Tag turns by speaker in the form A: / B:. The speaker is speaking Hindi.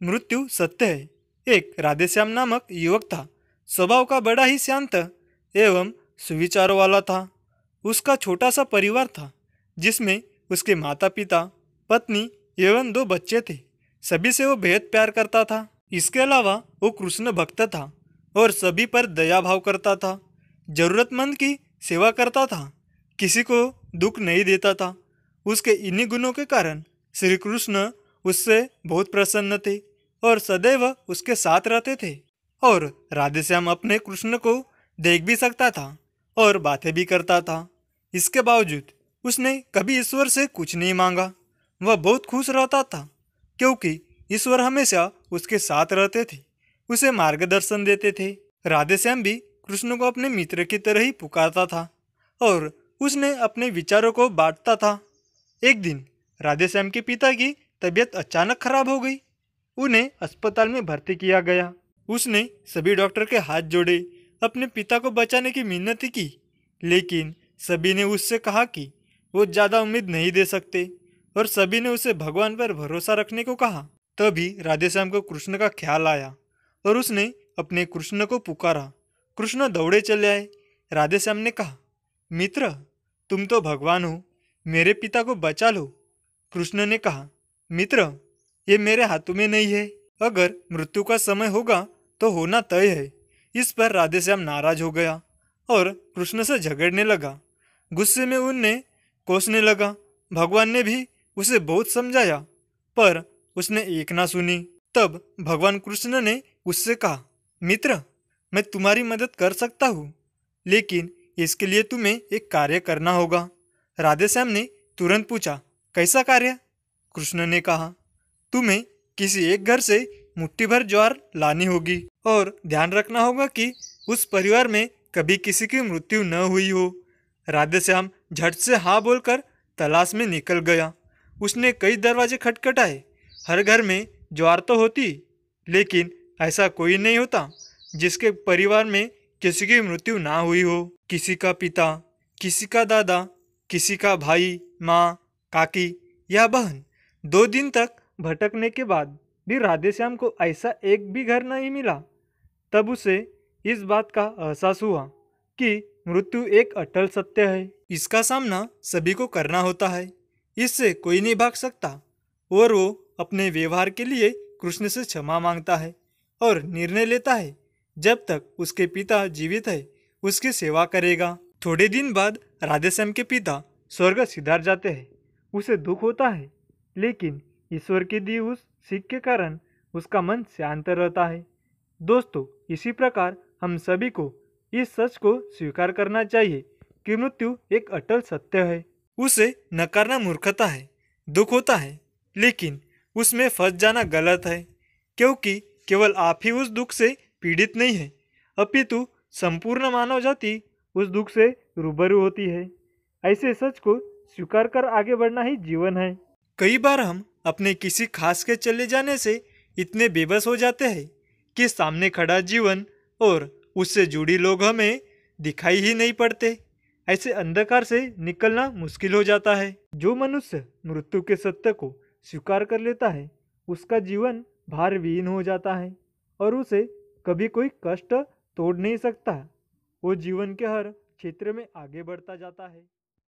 A: मृत्यु सत्य है। एक राधेश्याम नामक युवक था। स्वभाव का बड़ा ही शांत एवं सुविचारों वाला था। उसका छोटा सा परिवार था जिसमें उसके माता पिता, पत्नी एवं 2 बच्चे थे। सभी से वो बेहद प्यार करता था। इसके अलावा वो कृष्ण भक्त था और सभी पर दया भाव करता था। जरूरतमंद की सेवा करता था, किसी को दुख नहीं देता था। उसके इन्हीं गुणों के कारण श्री कृष्ण उससे बहुत प्रसन्न थे और सदैव उसके साथ रहते थे। और राधेश्याम अपने कृष्ण को देख भी सकता था और बातें भी करता था। इसके बावजूद उसने कभी ईश्वर से कुछ नहीं मांगा। वह बहुत खुश रहता था क्योंकि ईश्वर हमेशा उसके साथ रहते थे, उसे मार्गदर्शन देते थे। राधेश्याम भी कृष्ण को अपने मित्र की तरह ही पुकारता था और उसने अपने विचारों को बांटता था। एक दिन राधेश्याम के पिता की तबीयत अचानक खराब हो गई। उन्हें अस्पताल में भर्ती किया गया। उसने सभी डॉक्टर के हाथ जोड़े, अपने पिता को बचाने की मिन्नती की, लेकिन सभी ने उससे कहा कि वो ज़्यादा उम्मीद नहीं दे सकते और सभी ने उसे भगवान पर भरोसा रखने को कहा। तभी राधेश्याम को कृष्ण का ख्याल आया और उसने अपने कृष्ण को पुकारा। कृष्ण दौड़े चले आए। राधेश्याम ने कहा, मित्र, तुम तो भगवान हो, मेरे पिता को बचा लो। कृष्ण ने कहा, मित्र, ये मेरे हाथों में नहीं है। अगर मृत्यु का समय होगा तो होना तय है। इस पर राधेश्याम नाराज हो गया और कृष्ण से झगड़ने लगा। गुस्से में उन्हें कोसने लगा। भगवान ने भी उसे बहुत समझाया पर उसने एक ना सुनी। तब भगवान कृष्ण ने उससे कहा, मित्र, मैं तुम्हारी मदद कर सकता हूँ, लेकिन इसके लिए तुम्हें एक कार्य करना होगा। राधेश्याम ने तुरंत पूछा, कैसा कार्य? कृष्ण ने कहा, तुम्हें किसी एक घर से मुट्ठी भर ज्वार लानी होगी और ध्यान रखना होगा कि उस परिवार में कभी किसी की मृत्यु न हुई हो। राधेश्याम झट से हाँ बोलकर तलाश में निकल गया। उसने कई दरवाजे खटखटाए। हर घर में ज्वार तो होती, लेकिन ऐसा कोई नहीं होता जिसके परिवार में किसी की मृत्यु ना हुई हो। किसी का पिता, किसी का दादा, किसी का भाई, माँ, काकी या बहन। 2 दिन तक भटकने के बाद भी राधेश्याम को ऐसा एक भी घर नहीं मिला। तब उसे इस बात का एहसास हुआ कि मृत्यु एक अटल सत्य है। इसका सामना सभी को करना होता है, इससे कोई नहीं भाग सकता। और वो अपने व्यवहार के लिए कृष्ण से क्षमा मांगता है और निर्णय लेता है जब तक उसके पिता जीवित है उसकी सेवा करेगा। थोड़े दिन बाद राधेश्याम के पिता स्वर्ग सिधार जाते हैं। उसे दुख होता है, लेकिन ईश्वर की दी उस सीख के कारण उसका मन शांत रहता है। दोस्तों, इसी प्रकार हम सभी को इस सच को स्वीकार करना चाहिए कि मृत्यु एक अटल सत्य है। उसे नकारना मूर्खता है। दुख होता है, लेकिन उसमें फंस जाना गलत है, क्योंकि केवल आप ही उस दुख से पीड़ित नहीं है, अपितु संपूर्ण मानव जाति उस दुख से रूबरू होती है। ऐसे सच को स्वीकार कर आगे बढ़ना ही जीवन है। कई बार हम अपने किसी खास के चले जाने से इतने बेबस हो जाते हैं कि सामने खड़ा जीवन और उससे जुड़ी लोग हमें दिखाई ही नहीं पड़ते। ऐसे अंधकार से निकलना मुश्किल हो जाता है। जो मनुष्य मृत्यु के सत्य को स्वीकार कर लेता है उसका जीवन भार विहीन हो जाता है और उसे कभी कोई कष्ट तोड़ नहीं सकता। वो जीवन के हर क्षेत्र में आगे बढ़ता जाता है।